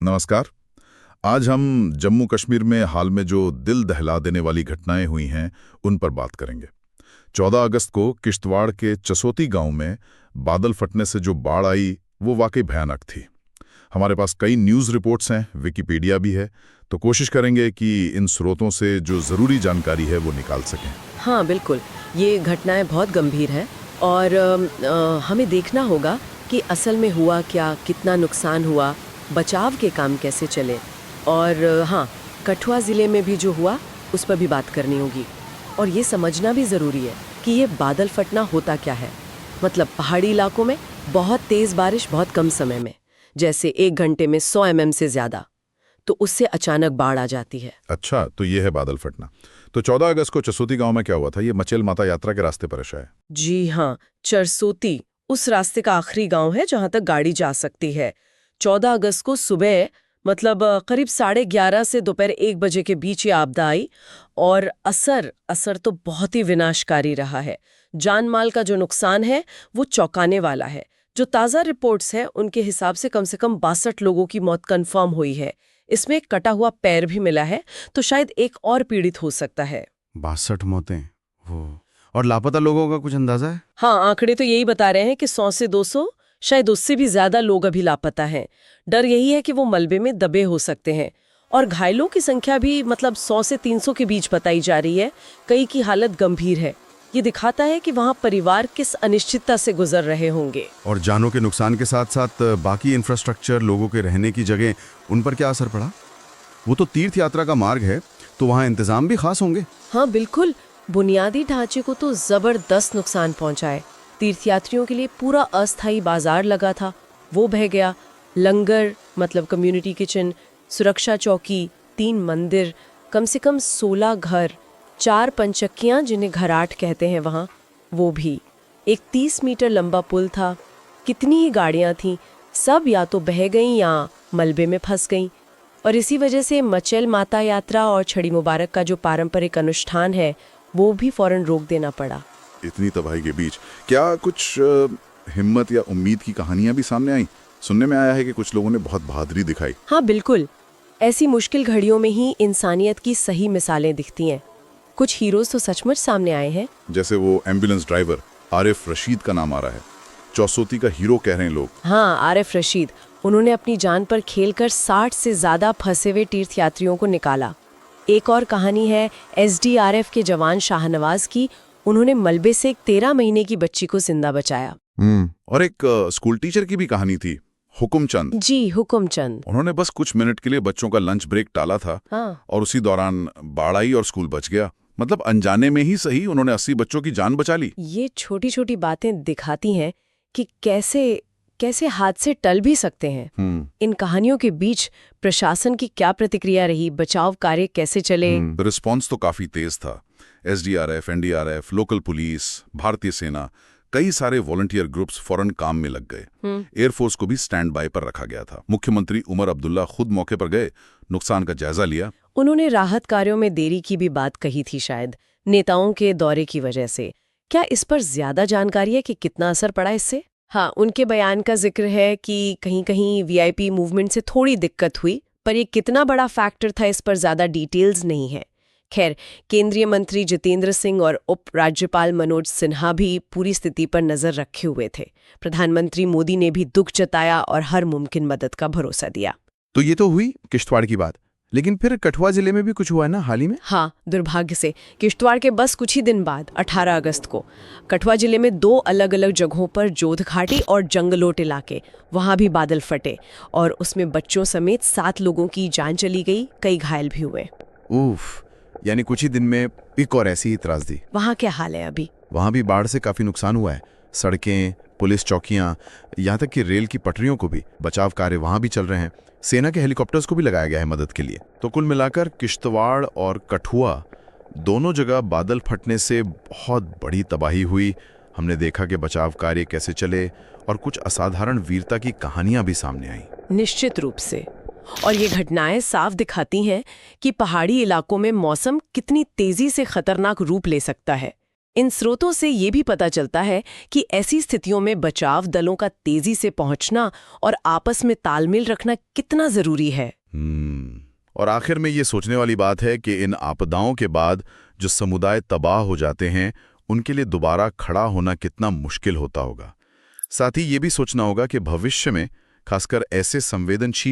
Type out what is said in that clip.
नमस्कार। आज हम जम्मू कश्मीर में हाल में जो दिल दहला देने वाली घटनाएं हुई हैं उन पर बात करेंगे। 14 अगस्त को किश्तवाड़ के चसोती गांव में बादल फटने से जो बाढ़ आई वो वाकई भयानक थी। हमारे पास कई न्यूज़ रिपोर्ट्स हैं, विकिपीडिया भी है, तो कोशिश करेंगे कि इन स्रोतों से जो ज़रूरी जानकारी है वो निकाल सकें। हाँ बिल्कुल, ये घटनाएं बहुत गंभीर हैं और हमें देखना होगा कि असल में हुआ क्या, कितना नुकसान हुआ, बचाव के काम कैसे चले और हाँ, कठुआ ज़िले में भी जो हुआ उस पर भी बात करनी होगी। और ये समझना भी ज़रूरी है कि ये बादल फटना होता क्या है। मतलब पहाड़ी इलाकों में बहुत तेज़ बारिश बहुत कम समय में, जैसे 1 घंटे में 100 mm से ज़्यादा, तो उससे अचानक बाढ़ आ जाती है। अच्छा, तो ये है बादल फटना। तो 14 अगस्त को चसोती गांव में क्या हुआ था? ये मचेल माता यात्रा के रास्ते पर है शायद। जी हाँ, चरसोती उस रास्ते का आखिरी गांव है जहां तक गाड़ी जा सकती है। 14 अगस्त को सुबह मतलब करीब 11:30 से दोपहर 1 बजे के बीच ये आपदा आई और असर तो बहुत ही विनाशकारी रहा है। जान माल का जो नुकसान है वो चौंकाने वाला है। जो ताज़ा रिपोर्ट्स हैं उनके हिसाब से कम 62 लोगों की मौत कंफर्म हुई है। इसमें एक कटा हुआ पैर भी मिला है, तो शायद एक और पीड़ित हो सकता है। 62 मौतें, वो और लापता लोगों का कुछ अंदाजा है? हाँ, आंकड़े तो यही बता रहे हैं कि 100 से 200, शायद उससे भी ज्यादा लोग अभी लापता हैं। डर यही है कि वो मलबे में दबे हो सकते हैं। और घायलों की संख्या भी मतलब 100 से 300 के बीच बताई जा रही है। कई की हालत गंभीर है। ये दिखाता है कि वहाँ परिवार किस अनिश्चितता से गुजर रहे होंगे। और जानों के नुकसान के साथ साथ बाकी इंफ्रास्ट्रक्चर, लोगों के रहने की जगह, उन पर क्या असर पड़ा? वो तो तीर्थ यात्रा का मार्ग है, तो वहाँ इंतजाम भी खास होंगे। हाँ बिल्कुल, बुनियादी ढांचे को तो जबरदस्त नुकसान पहुंचा है। तीर्थयात्रियों के लिए पूरा अस्थायी बाजार लगा था, वो बह गया। लंगर मतलब कम्युनिटी किचन, सुरक्षा चौकी, 3 मंदिर, कम से कम 16 घर, 4 पंचक्कियाँ जिन्हें घराट कहते हैं वहाँ, वो भी। एक 30 मीटर लंबा पुल था। कितनी ही गाड़ियाँ थीं, सब या तो बह गईं या मलबे में फंस गईं। और इसी वजह से मचेल माता यात्रा और छड़ी मुबारक का जो पारंपरिक अनुष्ठान है वो भी फौरन रोक देना पड़ा। इतनी तबाही के बीच क्या कुछ हिम्मत या उम्मीद की कहानियां भी सामने आई? सुनने में आया है कि कुछ लोगों ने बहुत बहादुरी दिखाई। हाँ बिल्कुल, ऐसी मुश्किल घड़ियों में ही इंसानियत की सही मिसालें दिखती हैं। कुछ हीरोज तो सचमुच सामने आए हैं। जैसे वो एम्बुलेंस ड्राइवर आरिफ रशीद का नाम आ रहा है, चौसौती का हीरो कह रहे हैं लोग। हाँ, आरिफ रशीद, उन्होंने अपनी जान पर खेलकर 60 से ज्यादा फंसे हुए तीर्थयात्रियों को निकाला। एक और कहानी है SDRF के जवान शाहनवाज की। उन्होंने मलबे से एक 13 महीने की बच्ची को जिंदा बचाया। और एक स्कूल टीचर की भी कहानी थी, हुकुमचंद। जी, हुकुमचंद। उन्होंने बस कुछ मिनट के लिए बच्चों का लंच ब्रेक टाला था। हाँ। और उसी दौरान बाढ़ आई और स्कूल बच गया। मतलब अनजाने में ही सही, उन्होंने 80 बच्चों की जान बचा ली। ये छोटी छोटी बातें दिखाती हैं कि कैसे हादसे टल भी सकते हैं। इन कहानियों के बीच प्रशासन की क्या प्रतिक्रिया रही, बचाव कार्य कैसे चले? रिस्पॉन्स तो काफी तेज था। SDRF, NDRF, लोकल पुलिस, भारतीय सेना, कई सारे वॉलंटियर ग्रुप्स फौरन काम में लग गए। एयरफोर्स को भी स्टैंड बाय पर रखा गया था। मुख्यमंत्री उमर अब्दुल्ला खुद मौके पर गए, नुकसान का जायजा लिया। उन्होंने राहत कार्यों में देरी की भी बात कही थी, शायद नेताओं के दौरे की वजह से। क्या इस पर ज्यादा जानकारी है कि कितना असर पड़ा इससे? हाँ, उनके बयान का जिक्र है कि कहीं कहीं VIP मूवमेंट से थोड़ी दिक्कत हुई, पर ये कितना बड़ा फैक्टर था इस पर ज्यादा डिटेल्स नहीं है। खैर, केंद्रीय मंत्री जितेंद्र सिंह और उप राज्यपाल मनोज सिन्हा भी पूरी स्थिति पर नजर रखे हुए थे। प्रधानमंत्री मोदी ने भी दुख जताया और हर मुमकिन मदद का भरोसा दिया। तो ये तो हुई किश्तवाड़ की बात, लेकिन फिर कठुआ जिले में भी कुछ हुआ है ना हाल ही में? हाँ, दुर्भाग्य से किश्तवाड़ के बस कुछ ही दिन बाद 18 अगस्त को कठुआ जिले में 2 अलग अलग जगहों पर जोध घाटी और जंगलोट इलाके, वहां भी बादल फटे और उसमें बच्चों समेत 7 लोगों की जान चली गई, कई घायल भी हुए। उफ, यानी कुछ ही दिन में एक और ऐसी ही त्रासदी। वहाँ क्या हाल है अभी? वहाँ भी बाढ़ से काफी नुकसान हुआ है। सड़कें, पुलिस चौकियां, यहाँ तक कि रेल की पटरियों को भी। बचाव कार्य वहाँ भी चल रहे हैं। सेना के हेलीकॉप्टर्स को भी लगाया गया है मदद के लिए। तो कुल मिलाकर किश्तवाड़ और कठुआ दोनों जगह बादल फटने से बहुत बड़ी तबाही हुई। हमने देखा कि बचाव कार्य कैसे चले और कुछ असाधारण वीरता की कहानियां भी सामने आई। निश्चित रूप से। और ये घटनाएं साफ दिखाती हैं कि पहाड़ी इलाकों में मौसम कितनी तेजी से खतरनाक रूप ले सकता है। इन स्रोतों से ये भी पता चलता है कि ऐसी स्थितियों में बचाव दलों का तेजी से पहुंचना और आपस में तालमेल रखना कितना जरूरी है। और आखिर में ये सोचने वाली बात है कि इन आपदाओं के बाद जो समुदाय तबाह हो जाते हैं उनके लिए दोबारा खड़ा होना कितना मुश्किल होता होगा। साथ ही ये भी सोचना होगा कि भविष्य में खासकर ऐसे संवेदनशील